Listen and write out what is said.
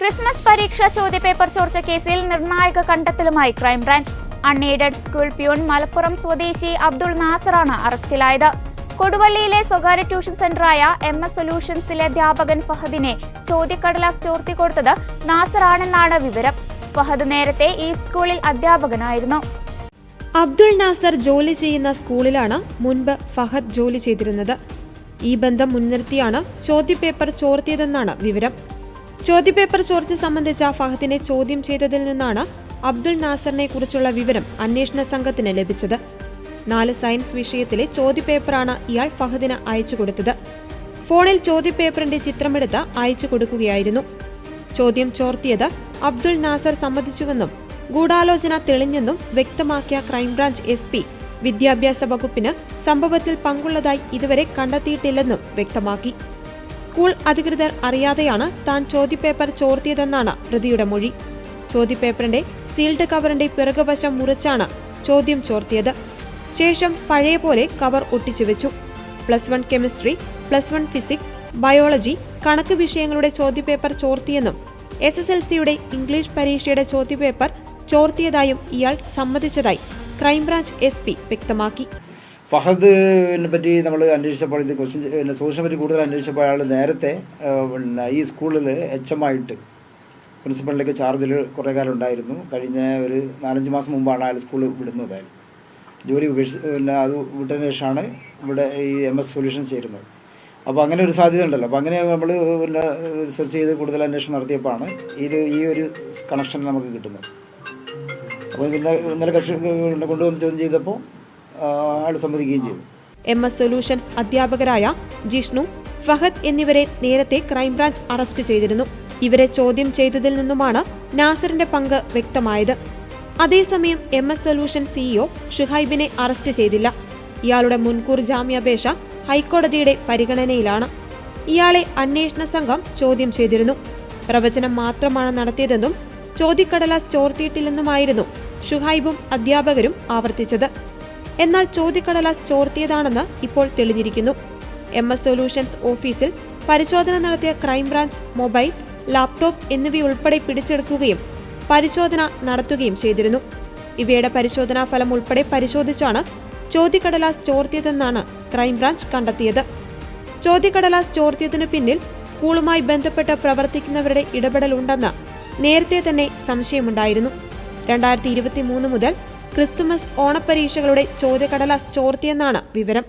Christmas പരീക്ഷാ ചോദ്യപേപ്പർ ചോർച്ച കേസിൽ നിർണായക കണ്ടെത്തലുമായി crime branch. Unaided school peon Malappuram സ്വദേശി അബ്ദുൾ നാസറാണ് അറസ്റ്റിലായത്. കൊടുവള്ളിയിലെ സ്വകാര്യ ട്യൂഷൻ സെന്ററായ MS സൊല്യൂഷൻസിലെ അധ്യാപകൻ ഫഹദിനെ ചോദ്യക്കടലാസ് ചോർത്തിക്കൊടുത്തത് നാസറാണെന്നാണ് വിവരം. ഫഹദ് നേരത്തെ ഈ സ്കൂളിൽ അധ്യാപകനായിരുന്നു. അബ്ദുൾ നാസർ ജോലി ചെയ്യുന്ന സ്കൂളിലാണ് മുൻപ് ഫഹദ് ജോലി ചെയ്തിരുന്നത്. ഈ ബന്ധം മുൻനിർത്തിയാണ് ചോദ്യപേപ്പർ ചോർത്തിയതെന്നാണ് വിവരം. ചോദ്യപേപ്പർ ചോർച്ച സംബന്ധിച്ച ഫഹദിനെ ചോദ്യം ചെയ്തതിൽ നിന്നാണ് അബ്ദുൾ നാസറിനെ കുറിച്ചുള്ള വിവരം അന്വേഷണ സംഘത്തിന് ലഭിച്ചത്. 4 സയൻസ് വിഷയത്തിലെ ചോദ്യപേപ്പറാണ് ഇയാൾ ഫഹദിന് അയച്ചു കൊടുത്തത്. ഫോണിൽ ചോദ്യപേപ്പറിന്റെ ചിത്രമെടുത്ത് അയച്ചു കൊടുക്കുകയായിരുന്നു. ചോദ്യം ചോർത്തിയത് അബ്ദുൾ നാസർ സമ്മതിച്ചുവെന്നും ഗൂഢാലോചന തെളിഞ്ഞെന്നും വ്യക്തമാക്കിയ ക്രൈംബ്രാഞ്ച് SP വിദ്യാഭ്യാസ വകുപ്പിന് സംഭവത്തിൽ പങ്കുള്ളതായി ഇതുവരെ കണ്ടെത്തിയിട്ടില്ലെന്നും വ്യക്തമാക്കി. സ്കൂൾ അധികൃതർ അറിയാതെയാണ് താൻ ചോദ്യപേപ്പർ ചോർത്തിയതെന്നാണ് പ്രതിയുടെ മൊഴി. ചോദ്യപേപ്പറിന്റെ സീൽഡ് കവറിന്റെ പിറകുവശം മുറിച്ചാണ് ചോദ്യം ചോർത്തിയത്. ശേഷം പഴയ പോലെ കവർ ഒട്ടിച്ചു വെച്ചു. +1 കെമിസ്ട്രി, +1 ഫിസിക്സ്, ബയോളജി, കണക്ക് വിഷയങ്ങളുടെ ചോദ്യപേപ്പർ ചോർത്തിയെന്നും SSLCയുടെ ഇംഗ്ലീഷ് പരീക്ഷയുടെ ചോദ്യപേപ്പർ ചോർത്തിയതായും ഇയാൾ സമ്മതിച്ചതായി ക്രൈംബ്രാഞ്ച് SP വ്യക്തമാക്കി. ഫഹദിനെ പറ്റി നമ്മൾ അന്വേഷിച്ചപ്പോൾ ഇത് സോഷ്യനെ പറ്റി കൂടുതൽ അന്വേഷിച്ചപ്പോൾ അയാൾ നേരത്തെ ഈ സ്കൂളിൽ HM ആയിട്ട് പ്രിൻസിപ്പളിലേക്ക് ചാർജിൽ കുറേ കാലം ഉണ്ടായിരുന്നു. കഴിഞ്ഞ ഒരു 4-5 മാസം മുമ്പാണ് അയാൾ സ്കൂൾ വിടുന്നത്. ജോലി അത് വിട്ടതിന് ശേഷമാണ് ഇവിടെ ഈ MS സൊല്യൂഷൻസ് ചേരുന്നത്. അപ്പോൾ അങ്ങനെ ഒരു സാധ്യത ഉണ്ടല്ലോ. അപ്പോൾ അങ്ങനെ നമ്മൾ റിസർച്ച് ചെയ്ത് കൂടുതൽ അന്വേഷണം നടത്തിയപ്പോഴാണ് ഈ ഒരു കണക്ഷൻ നമുക്ക് കിട്ടുന്നത്. അപ്പോൾ പിന്നെ ഇന്നലെ കൊണ്ടുവന്ന് ചോദ്യം ചെയ്തപ്പോൾ ആൾ സമ്മതിക്കുകയും ചെയ്തു. MS സൊല്യൂഷൻസ് അധ്യാപകരായ ജിഷ്ണു, ഫഹദ് എന്നിവരെ നേരത്തെ ക്രൈംബ്രാഞ്ച് അറസ്റ്റ് ചെയ്തിരുന്നു. ഇവരെ ചോദ്യം ചെയ്തതിൽ നിന്നുമാണ് നാസറിന്റെ പങ്ക് വ്യക്തമായത്. അതേസമയം MS സൊല്യൂഷൻ CEO ഷുഹൈബിനെ അറസ്റ്റ് ചെയ്തില്ല. ഇയാളുടെ മുൻകൂർ ജാമ്യാപേക്ഷ ഹൈക്കോടതിയുടെ പരിഗണനയിലാണ്. ഇയാളെ അന്വേഷണ സംഘം ചോദ്യം ചെയ്തിരുന്നു. പ്രവചനം മാത്രമാണ് നടത്തിയതെന്നും ചോദ്യക്കടലാസ് ചോർത്തിയിട്ടില്ലെന്നുമായിരുന്നു ഷുഹൈബും അധ്യാപകരും ആവർത്തിച്ചത്. എന്നാൽ ചോദ്യക്കടലാസ് ചോർത്തിയതാണെന്ന് ഇപ്പോൾ തെളിഞ്ഞിരിക്കുന്നു. MS സൊല്യൂഷൻസ് ഓഫീസിൽ പരിശോധന നടത്തിയ ക്രൈംബ്രാഞ്ച് മൊബൈൽ, ലാപ്ടോപ്പ് എന്നിവയുൾപ്പെടെ പിടിച്ചെടുക്കുകയും പരിശോധന നടത്തുകയും ചെയ്തിരുന്നു. ഇവയുടെ പരിശോധനാ ഫലം ഉൾപ്പെടെ പരിശോധിച്ചാണ് ചോദ്യക്കടലാസ് ചോർത്തിയതെന്നാണ് ക്രൈംബ്രാഞ്ച് കണ്ടെത്തിയത്. ചോദ്യക്കടലാസ് ചോർത്തിയതിനു പിന്നിൽ സ്കൂളുമായി ബന്ധപ്പെട്ട് പ്രവർത്തിക്കുന്നവരുടെ ഇടപെടലുണ്ടെന്ന് നേരത്തെ തന്നെ സംശയമുണ്ടായിരുന്നു. 2023 മുതൽ ക്രിസ്തുമസ് ഓണപ്പരീക്ഷകളുടെ ചോദ്യക്കടലാസ് ചോർത്തിയെന്നാണ് വിവരം.